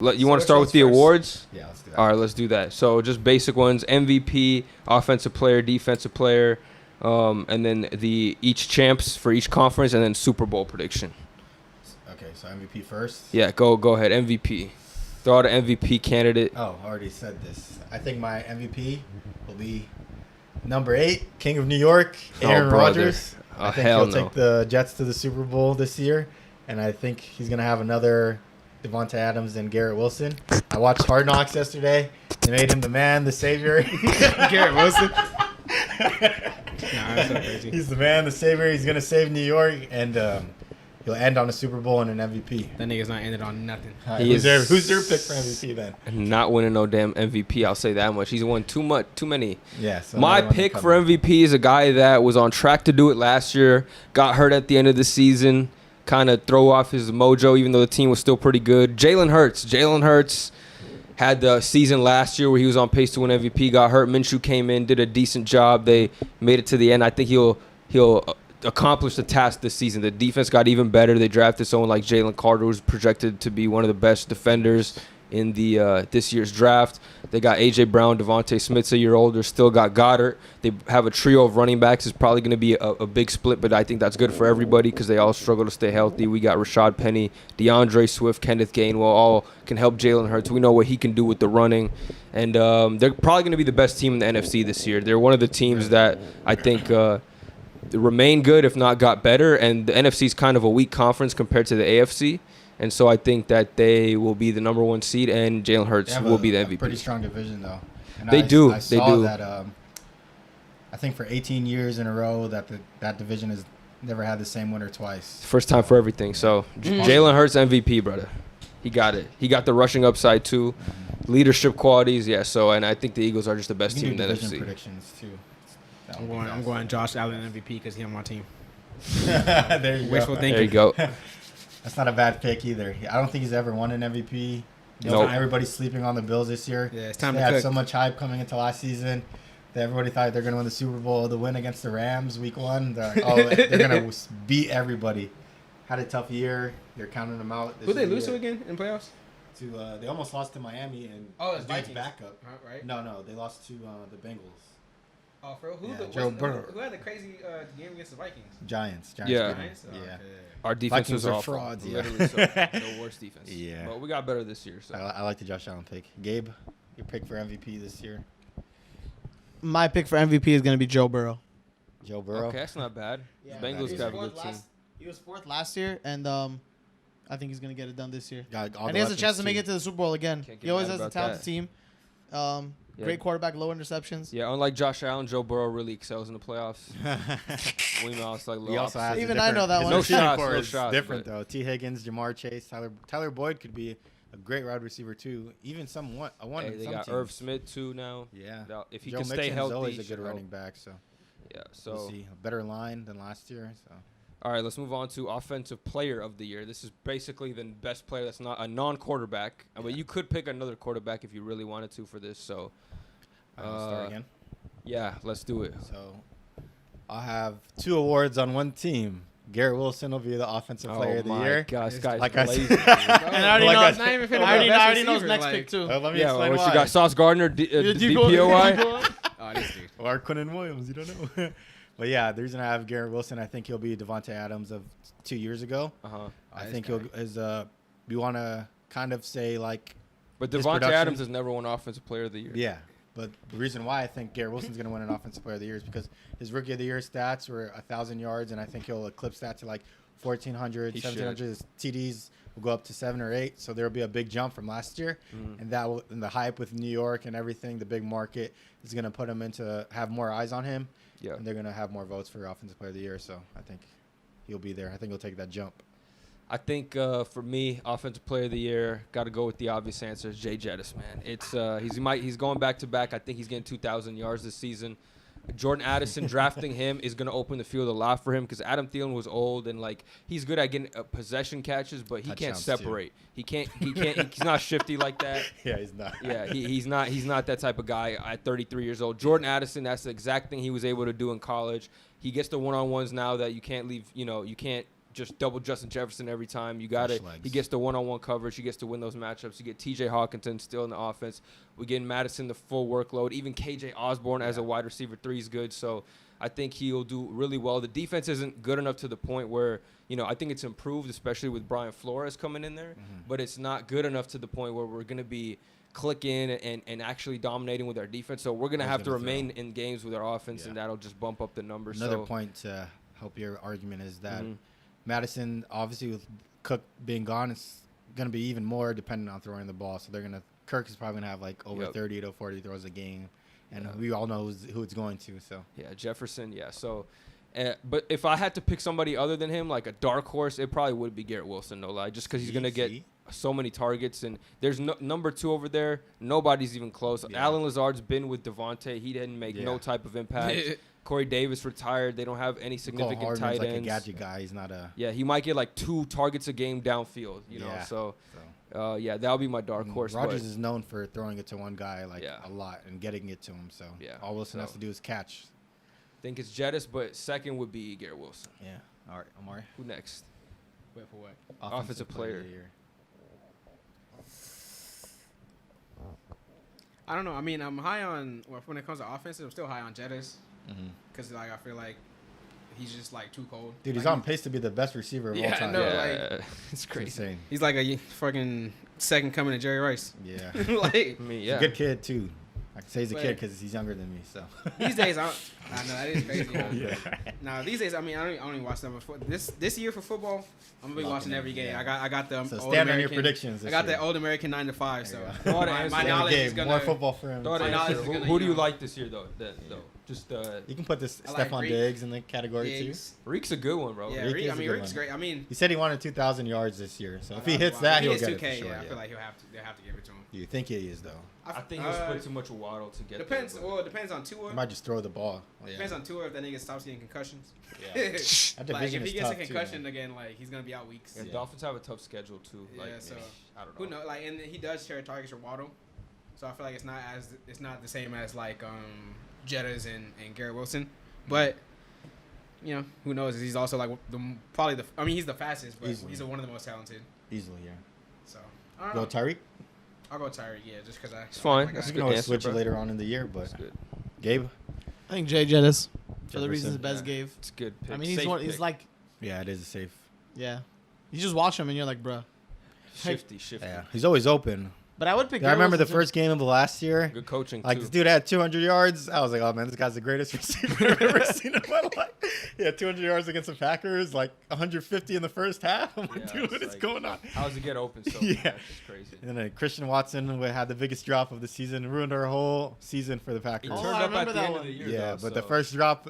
You want to start with the first? awards? Yeah, let's do that. All right, let's do that. So just basic ones: MVP, offensive player, defensive player, and then each champs for each conference, and then Super Bowl prediction. Okay, so MVP first. Yeah, go ahead. MVP. Throw out an MVP candidate. Oh, I already said this. I think my MVP will be number 8, King of New York, Aaron Rodgers. I think he'll take the Jets to the Super Bowl this year, and I think he's gonna have another Devontae Adams and Garrett Wilson. I watched Hard Knocks yesterday. They made him the man, the savior. Garrett Wilson. That's so crazy. He's the man, the savior. He's gonna save New York, and he'll end on a Super Bowl and an MVP. That nigga's not ended on nothing. Right, who's their pick for MVP then? Not winning no damn MVP. I'll say that much. He's won too many. Yeah. So my pick for MVP is a guy that was on track to do it last year. Got hurt at the end of the season. Kind of throw off his mojo, even though the team was still pretty good. Jalen Hurts. Jalen Hurts had the season last year where he was on pace to win MVP. Got hurt. Minshew came in, did a decent job. They made it to the end. I think he'll accomplish the task this season. The defense got even better. They drafted someone like Jalen Carter, who's projected to be one of the best defenders in the this year's draft. They got A.J. Brown, Devontae Smith's a year older, still got Goddard. They have a trio of running backs. It's probably going to be a big split, but I think that's good for everybody because they all struggle to stay healthy. We got Rashad Penny, DeAndre Swift, Kenneth Gainwell, all can help Jalen Hurts. We know what he can do with the running. And they're probably going to be the best team in the NFC this year. They're one of the teams that I think remain good, if not got better. And the NFC is kind of a weak conference compared to the AFC. And so I think that they will be the number 1 seed, and Jalen Hurts will be the MVP. Pretty strong division, though. And they do. I saw that. I think for 18 years in a row that division has never had the same winner twice. First time for everything. So Jalen Hurts MVP, brother. He got it. He got the rushing upside too, leadership qualities. Yeah. So and I think the Eagles are just the best team in the NFC. Predictions too. I'm going Josh Allen MVP because he's on my team. There you Wishful go. thinking. There you go. That's not a bad pick either. I don't think he's ever won an MVP. Nope. Everybody's sleeping on the Bills this year. Yeah, it's time they to had cook. so much hype coming into last season that everybody thought they're going to win the Super Bowl. The win against the Rams week 1, they're like, oh, they're going to beat everybody. Had a tough year. They're counting them out. Who they lose to again in playoffs? They almost lost to Miami and it's Vikings backup. Right? No, they lost to the Bengals. Oh, for real? Joe Burrow. Who had the crazy game against the Vikings? Giants. Yeah. Giants? Oh, Yeah. okay. Our defense Vikings was are awful. frauds, yeah. Literally so. The worst defense. Yeah. But we got better this year. So. I like the Josh Allen pick. Gabe, your pick for MVP this year? My pick for MVP is going to be Joe Burrow. Joe Burrow. Okay, that's not bad. Yeah, Bengals have a good team. He was 4th last year, and I think he's going to get it done this year. Got all And the he has a weapons, chance to make too. it to the Super Bowl again. Can't get He always mad has a about talented that. team. Yeah. Great quarterback, low interceptions. Yeah, unlike Josh Allen, Joe Burrow really excels in the playoffs. We know it's like a He little also opposite. has Even I know that his one. No receiving shots, core no is shots, different but- though. T. Higgins, Jamar Chase, Tyler Boyd could be a great wide receiver too. Even somewhat a one. Hey, in they some got teams. Irv Smith too now. Yeah. If he Joe can stay Mixon's healthy, always he a good should running help. back. So Yeah. So we'll see a better line than last year. So all right, let's move on to offensive player of the year. This is basically the best player that's not a non-quarterback. But you could pick another quarterback if you really wanted to for this. So start again. yeah, let's do it. So I'll have 2 awards on one team. Garrett Wilson will be the offensive player of the year. Oh my gosh, guys, Like I lazy. said- And I already Like know. I I said- Not even already know his next pick, too. Let me Yeah, explain what why. you got? Sauce Gardner, DPOY. Oh, this dude. Or Quinnen Williams, you don't know. But yeah, the reason I have Garrett Wilson, I think he'll be Devontae Adams of 2 years ago. I Nice think guy. you want to kind of say like, But his Devontae production- Adams has never won offensive player of the year. yeah. But the reason why I think Garrett Wilson's going to win an offensive player of the year is because his rookie of the year stats were 1,000 yards, and I think he'll eclipse that to like 1,400, He 1,700. His TDs will go up to 7 or 8, so there'll be a big jump from last year. And and the hype with New York and everything, the big market is going to put him into have more eyes on him. Yeah. And they're going to have more votes for offensive player of the year, so I think he'll be there. I think he'll take that jump. I think for me, offensive player of the year, got to go with the obvious answer. Jay Jettis, man. It's he's going back to back. I think he's getting 2,000 yards this season. Jordan Addison drafting him is going to open the field a lot for him because Adam Thielen was old and like he's good at getting possession catches, but he can't Touchdowns, separate. He can't. He's not shifty like that. Yeah, he's not. Yeah, he's not that type of guy at 33 years old. Jordan Addison, that's the exact thing he was able to do in college. He gets the one-on-ones now that you can't leave. You can't just double Justin Jefferson every time. You got it. He gets the one-on-one coverage. He gets to win those matchups. You get T.J. Hawkinson still in the offense. We get Madison the full workload. Even K.J. Osborne as a wide receiver 3 is good. So I think he'll do really well. The defense isn't good enough to the point where, I think it's improved, especially with Brian Flores coming in there. But it's not good enough to the point where we're going to be clicking and actually dominating with our defense. So we're going to have to remain in games with our offense, and that'll just bump up the numbers. Another point to help your argument is that Madison, obviously with Cook being gone, it's going to be even more dependent on throwing the ball. So Kirk is probably going to have like over 30 to 40 throws a game. And we all know who it's going to. So yeah, Jefferson, yeah. So, but if I had to pick somebody other than him, like a dark horse, it probably would be Garrett Wilson, no lie, just because he's going to get so many targets. And there's number 2 over there. Nobody's even close. Yeah. Allen Lazard's been with Devontae. He didn't make no type of impact. Corey Davis retired. They don't have any significant tight ends. Like a gadget guy. He's not a. Yeah, he might get like 2 targets a game downfield. You know, so that'll be my dark horse. Rodgers is known for throwing it to one guy a lot and getting it to him. So all Wilson has to do is catch. I think it's Jettis, but second would be Garrett Wilson. Yeah. All right, Omari. Who next? Wait for what? Offensive player. I don't know. I mean, I'm high on when it comes to offense. I'm still high on Jettis because I feel like he's just too cold. Dude, he's on pace to be the best receiver of all time. No, it's crazy. Insane. He's like a fucking second coming to Jerry Rice. Yeah, he's a good kid too. I can say he's a kid because he's younger than me. So these days, I know that is crazy. Now these days, I mean, I don't even watch them before. This year for football, I'm gonna be watching every game. I got the so old stand American, on your predictions. I got the old American 9 to 5. So my knowledge is gonna more football for him. Who do you like this year though? Just you can put this Stephon Diggs in the category too. Reek's a good one, bro. Yeah, Reek's great. I mean, he said he wanted 2,000 yards this year. So if he hits that, he'll get it for sure. I feel like they'll have to give it to him. You think he is though? I think he'll split too much with Waddle to get. Depends. Well, it depends on Tua. He might just throw the ball. Depends on Tua if that nigga stops getting concussions. Yeah. If he gets a concussion again, he's gonna be out weeks. Yeah, Dolphins have a tough schedule too. So I don't know. Who knows? And he does share targets with Waddle, so I feel like it's not the same as Jettas and Garrett Wilson, but. Who knows? He's also he's the fastest, but he's one of the most talented. Easily, yeah. So go Tyreek. I'll go Tyreek, just because it's fine. You can always switch it later on in the year, but Gabe. I think Jay Jettis for the reasons best gave. It's good pick. I mean, he's like. Yeah, it is a safe. Yeah, you just watch him and you're like, bro. Shifty. Yeah, he's always open. But I would pick. I remember the first game of the last year. Good coaching. This dude had 200 yards. I was like, oh man, this guy's the greatest receiver I've ever seen in my life. Yeah, 200 yards against the Packers, 150 in the first half. I'm like, dude, what is going on? How does it get open so yeah, that's just crazy. And then Christian Watson had the biggest drop of the season, ruined our whole season for the Packers. He turned up at the end of the year. Yeah, but the first drop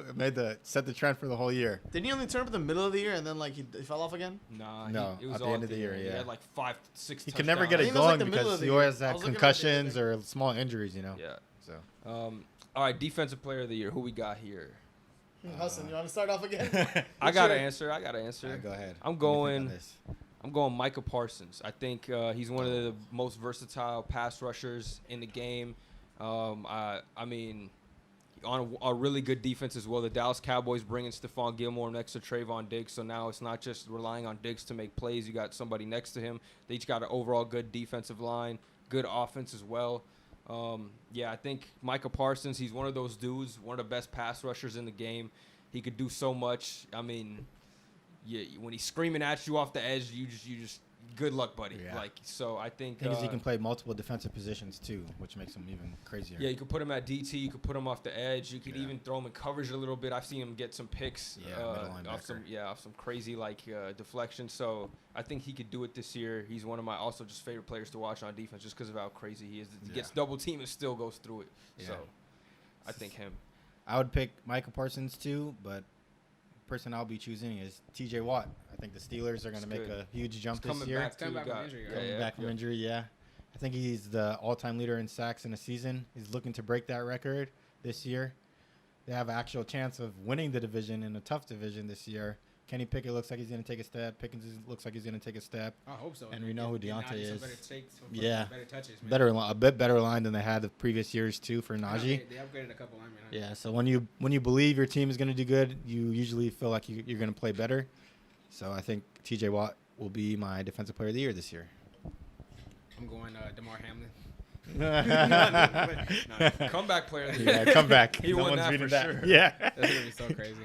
set the trend for the whole year. Didn't he only turn up in the middle of the year and then he fell off again? No, it was at the end of the year. Yeah, he had 5, 6. He could never get it going because he always had concussions or small injuries, Yeah. So. All right, defensive player of the year. Who we got here? Hassan, you want to start off again? I got to answer. All right, go ahead. I'm going Micah Parsons. I think he's one of the most versatile pass rushers in the game. I mean, on a really good defense as well. The Dallas Cowboys bringing Stephon Gilmore next to Trayvon Diggs, so now it's not just relying on Diggs to make plays. You got somebody next to him. They each got an overall good defensive line, good offense as well. I think Micah Parsons, he's one of those dudes, one of the best pass rushers in the game. He could do so much. I mean, when he's screaming at you off the edge, you just good luck, buddy. Yeah. So I think he can play multiple defensive positions too, which makes him even crazier. Yeah, you could put him at DT. You could put him off the edge. You could even throw him in coverage a little bit. I've seen him get some picks off some crazy deflection. So I think he could do it this year. He's one of my also just favorite players to watch on defense just because of how crazy he is. He gets double teamed and still goes through it. Yeah. So I think him. I would pick Micah Parsons too, but person I'll be choosing is T.J. Watt. I think the Steelers are going to make a huge jump this year. Coming back from injury. Coming back from injury, yeah. I think he's the all-time leader in sacks in a season. He's looking to break that record this year. They have an actual chance of winning the division in a tough division this year. Kenny Pickett looks like he's going to take a step. Pickens looks like he's going to take a step. I hope so. And we know who Deontay is. Better touches, man. A bit better line than they had the previous years too for Najee. They upgraded a couple linemen. Yeah, so when you believe your team is going to do good, you usually feel like you're going to play better. So I think T.J. Watt will be my defensive player of the year this year. I'm going DeMar Hamlin. Comeback player of the Yeah, year. comeback. He won that for sure. Yeah. That's gonna be so crazy.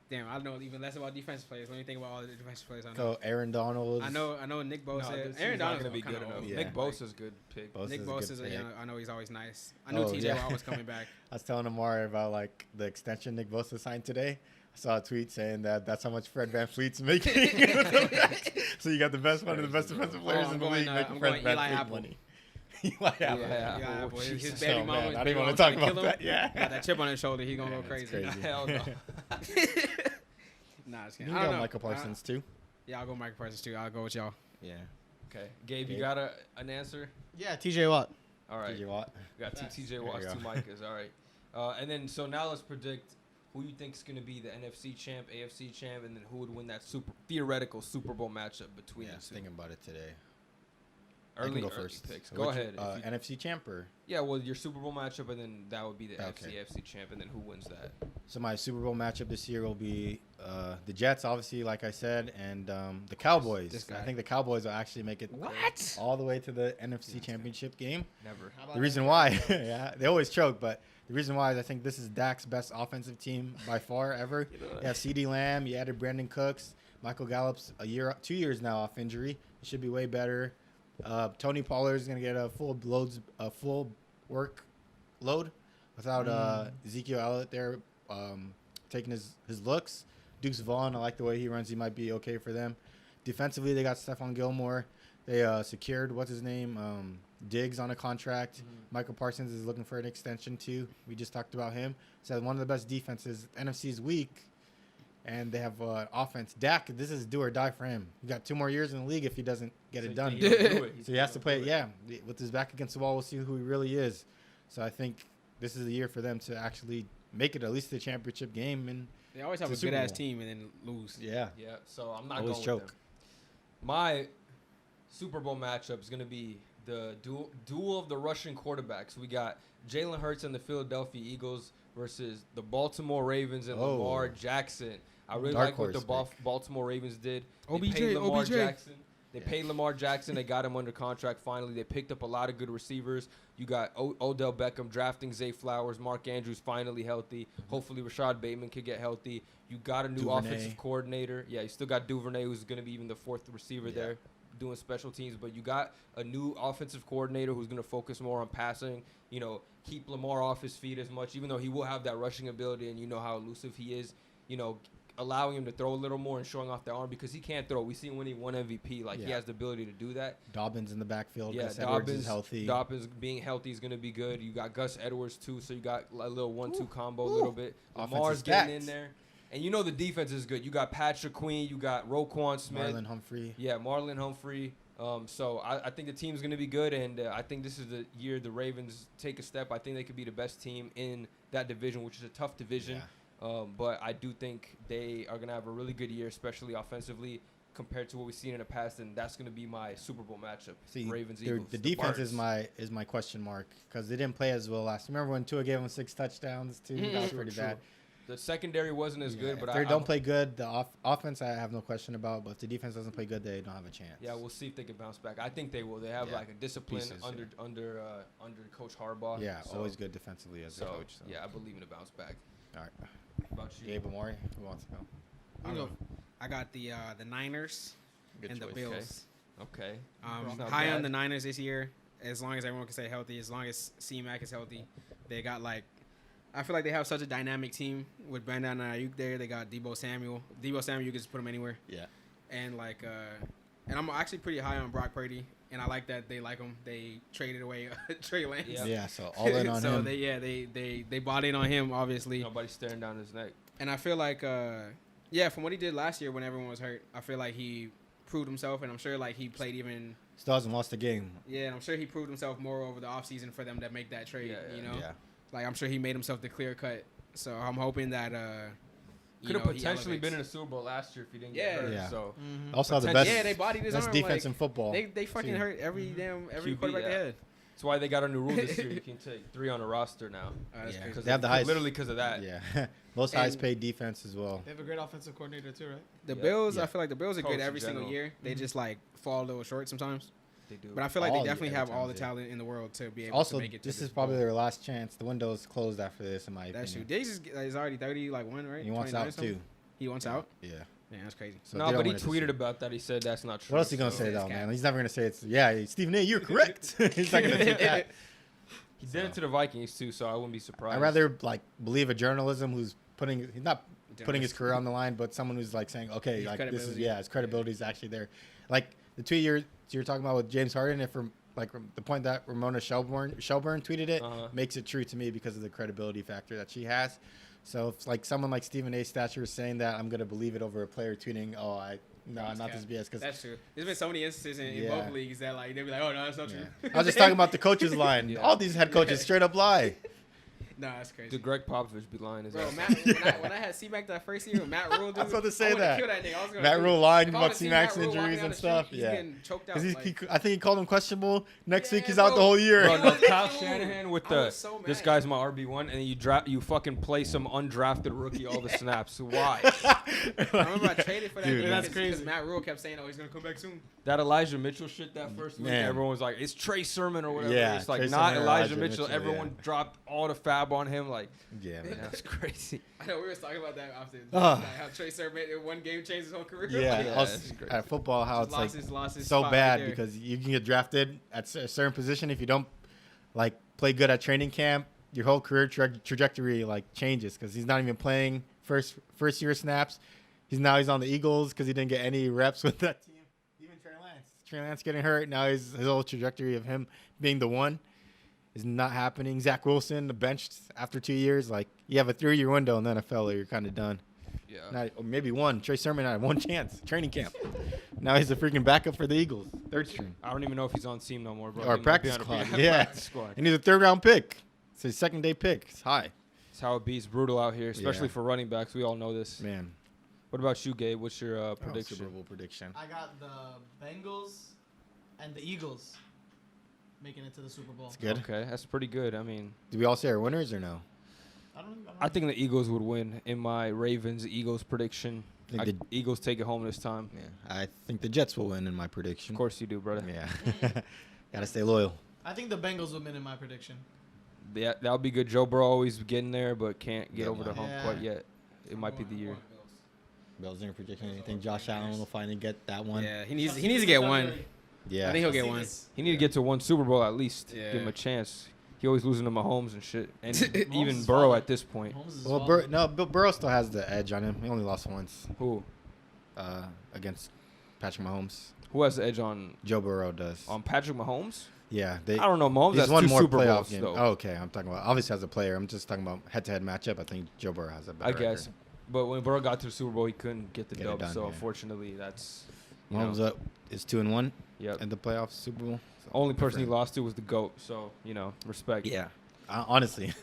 Damn, I don't know even less about defensive players. Let me think about all the defensive players I know. So Aaron Donald. I know Nick Bosa. This Aaron is not Donald's gonna be kinda good enough. old. Yeah. Nick Bosa's good pick. Nick Bosa's I know he's always nice. I knew Oh, TJ yeah. Watt was coming back. I was telling Omari about like the extension Nick Bosa signed today. I saw a tweet saying that that's how much Fred VanVleet's making. So you got the best one of the best defensive players I'm in the going, league making I'm Fred going Eli VanVleet Apple. money. Eli Apple. Yeah. Yeah, Oh, boy, his Jesus. baby Oh, mama. man, his I baby didn't want mama to talk trying about kill him. that. Yeah. Got that chip on his shoulder. He gonna Yeah, go it's crazy. crazy. Hell no. Nah, just You kidding. can I don't go know. Michael Parsons too. Yeah, I'll go Michael Parsons too. I'll go with y'all. Yeah. Okay, Gabe, you Gabe? got an answer? Yeah, T.J. Watt. All right, T.J. Watt. we got two Facts. TJ There Watts, you two go. Micahs. All right, and then so now let's predict who you think is going to be the NFC champ, AFC champ, and then who would win that theoretical Super Bowl matchup between Yeah, the two. thinking about it today. I Early, can go early first. picks. So Go which- ahead. If you- NFC champ or yeah, well, your Super Bowl matchup, and then that would be the Okay. AFC champ, and then who wins that? so my Super Bowl matchup this year will be the Jets, obviously, like I said, and the Cowboys. This guy. I think the Cowboys will actually make it What? all the way to the NFC Championship game. Never. The reason why, yeah, they always choke, but the reason why is I think this is Dak's best offensive team by far ever. You have CeeDee Lamb, you added Brandon Cooks, Michael Gallup's 2 years now off injury. It should be way better. Tony Pollard is gonna get a full work load without Ezekiel Elliott there taking his looks. Dukes Vaughn, I like the way he runs. He might be okay for them. Defensively, they got Stephon Gilmore. They secured what's his name, Diggs on a contract. Michael Parsons is looking for an extension too. We just talked about him. So one of the best defenses. NFC is weak, and they have offense. Dak, this is do or die for him. He got 2 more years in the league if he doesn't get it done. So he has to play. Yeah, with his back against the wall, we'll see who he really is. So I think this is the year for them to actually make it at least the championship game. And They always have It's a a good Super ass Bowl. team and then lose. yeah, Yeah, so I'm not always going choke. with them. My Super Bowl matchup is going to be the duel of the Russian quarterbacks. We got Jalen Hurts and the Philadelphia Eagles versus the Baltimore Ravens and Oh. Lamar Jackson. I really Dark like what the horse pick. Baltimore Ravens did. They OBJ, paid Lamar OBJ. Jackson. They Yeah. paid Lamar Jackson. They got him under contract finally. They picked up a lot of good receivers. You got Odell Beckham drafting Zay Flowers. Mark Andrews finally healthy. Hopefully Rashad Bateman could get healthy. You got a new Duvernay. offensive coordinator. Yeah, you still got Duvernay, who's going to be even the 4th receiver Yeah. there doing special teams. But you got a new offensive coordinator who's going to focus more on passing. You know, keep Lamar off his feet as much, even though he will have that rushing ability and you know how elusive he is. You know, allowing him to throw a little more and showing off the arm because he can't throw. We see him when he won MVP. Like, he Yeah. has the ability to do that. Dobbins in the backfield. Yeah, Gus Edwards is healthy. Dobbins being healthy is going to be good. You got Gus Edwards, too, so you got a little 1-2 combo a little bit. Offense Lamar's is getting in stacked. there. And you know the defense is good. You got Patrick Queen. You got Roquan Smith. Marlon Humphrey. Yeah, Marlon Humphrey. So I think the team's going to be good, and I think this is the year the Ravens take a step. I think they could be the best team in that division, which is a tough division. Yeah. But I do think they are going to have a really good year, especially offensively, compared to what we've seen in the past, and that's going to be my Super Bowl matchup. See, Ravens, Eagles. the defense is Birds. my question mark because they didn't play as well last. Remember when Tua gave them 6 touchdowns too? That was True, pretty true. bad. The secondary wasn't as good, Yeah, but if they don't play good, the offense I have no question about. But if the defense doesn't play good, they don't have a chance. Yeah, we'll see if they can bounce back. I think they will. They have Yeah. like a discipline Pieces, under Coach Harbaugh. Yeah, So- always good defensively as a coach. So. yeah, I believe in a bounce back. All right. What about you? Gabe Omari, who wants to go? I'll go. I got the Niners Good and choice. the Bills. Okay. It's not high bad. on the Niners this year. As long as everyone can stay healthy, as long as C-Mac is healthy, they got I feel like they have such a dynamic team with Brandon Ayuk there. They got Debo Samuel. Debo Samuel, you can just put him anywhere. Yeah. And and I'm actually pretty high on Brock Purdy, and I like that they like him. They traded away Trey Lance. Yeah. Yeah. So all in on so him. they bought in on him obviously. Nobody's staring down his neck. And I feel like from what he did last year when everyone was hurt, I feel like he proved himself, and I'm sure he played even. Still hasn't lost a game. Yeah, and I'm sure he proved himself more over the offseason for them to make that trade. Yeah, you know, Yeah. I'm sure he made himself the clear cut. So I'm hoping that Could have potentially been in a Super Bowl last year if he didn't get hurt. Yeah. So Also the Potential- best. Yeah, they bodied his best arm. defense in football. They fucking too. hurt every QB, quarterback they yeah. had. that's why they got a new rule this year. You can take 3 on a roster now. That's Yeah. crazy. They have the highest. Literally because of that. Yeah. Most highest paid defense as well. They have a great offensive coordinator too, right? The Yeah. Bills, Yeah. I feel like the Bills are Coach good in every single general. year. They just like fall a little short sometimes. They do. But I feel like All they the- definitely every have time all the they- talent in the world to be able Also, to make it to this is Bowl. probably their last chance. The window's closed after this, in my That's true. opinion. Diggs is already 30, like one, right? He wants 29 or out something? too. He wants out? Yeah. Yeah, that's crazy. So No, they don't but he win it this tweeted year. about that. He said that's not true. What else he gonna so- say it's though, cap. man? He's never gonna say it's Stephen A. You're correct. He's not gonna take that. He did it to the Vikings too, so I wouldn't be surprised. I'd rather like believe a journalism who's he's not putting his career on the line, but someone who's like saying, okay, His like this is credibility. his credibility is actually there. Like the 2 years you're talking about with James Harden, if the point that Ramona Shelburne tweeted it makes it true to me because of the credibility factor that she has. So if like someone like Stephen A. Stature is saying that, I'm gonna believe it over a player tweeting, not this BS. Because That's true. There's been so many instances in Yeah. both leagues that like they'd be like, oh no, that's not true. I was just talking about the coaches line. Yeah. All these head coaches straight up lie. No, that's crazy. Did Greg Popovich be lying his Bro, ass? Matt, when I had C-Mac that first year, Matt Rule, dude, I was about to say I wanted that. To kill that nigga. I was gonna Matt do Rule it. lying If I about would've seen C-Mac's Matt Rule walking injuries down and the street, stuff. he's Yeah. getting choked out. Because I think he called him questionable. Next week he's Yeah, out the bro. whole year. Bro, no, Kyle Dude, Shanahan with I the was so this mad. guy's my RB1, and you fucking play some undrafted rookie all the snaps. Why? I remember I traded for that Dude, dude that's because crazy. Matt Rule kept saying, oh, he's gonna come back soon. That Elijah Mitchell shit that first week, Man. everyone was like, it's Trey Sermon or whatever. Yeah, It's like Trey not Sermon or Elijah Elijah Mitchell. Mitchell, Everyone yeah. dropped all the fab on him. Like, Yeah, man, man. that's crazy. I know we were talking about that after Ugh. like how Trey Sermon in one game changed his whole career. Yeah, Yeah, also, that's crazy. at football, how Just it's like lost his so spot bad right there. because you can get drafted at a certain position if you don't like play good at training camp. Your whole career trajectory like changes because he's not even playing first year snaps. He's on the Eagles because he didn't get any reps with that team. Even Trey Lance getting hurt now. His whole trajectory of him being the one is not happening. Zach Wilson, the benched after 2 years. Like you have a 3-year window in the NFL, or you're kind of done. Yeah. Not, or maybe one. Trey Sermon had one chance, training camp. Now he's a freaking backup for the Eagles, third string. I don't even know if he's on team no more, bro. Or He might be practice on a- squad. yeah, Yeah. practice squad. And he's a 3rd-round pick. It's his second-day pick. It's high. That's how it be. It's brutal out here, especially Yeah. for running backs. We all know this. Man. What about you, Gabe? What's your prediction? Super Bowl prediction. I got the Bengals and the Eagles making it to the Super Bowl. It's good. Okay, that's pretty good. I mean, Do we all say our winners or no? I think the Eagles would win in my Ravens-Eagles prediction. I think the- Eagles take it home this time. Yeah, I think the Jets will win in my prediction. Of course you do, brother. Yeah. Gotta stay loyal. I think the Bengals will win in my prediction. Yeah, that'll be good. Joe Burrow always getting there, but can't get Yeah, over the man. hump Yeah. quite yet. It might be the year. Bills in your prediction. Anything? Josh Allen will finally get that one. Yeah, he needs to get one. Yeah. I think he'll get one. He need to get to one Super Bowl at least. Yeah. Give him a chance. He always losing to Mahomes and shit, and even is Burrow fine. at this point. Mahomes is Well, falling. Burrow still has the edge on him. He only lost once Who against Patrick Mahomes. who has the edge on Joe Burrow does. Patrick Mahomes? Yeah, I don't know. Mahomes He's has won 2 more Super playoff Bowls games. though. Oh, okay, I'm talking about obviously as a player. I'm just talking about head-to-head matchup. I think Joe Burrow has a better I guess, record. but when Burrow got to the Super Bowl, he couldn't get the Get it dub. done, So yeah. unfortunately, that's Mahomes is 2-1 Yep. in the playoffs Super Bowl. So Only good person for he him. lost to was the GOAT. So respect. Yeah, honestly.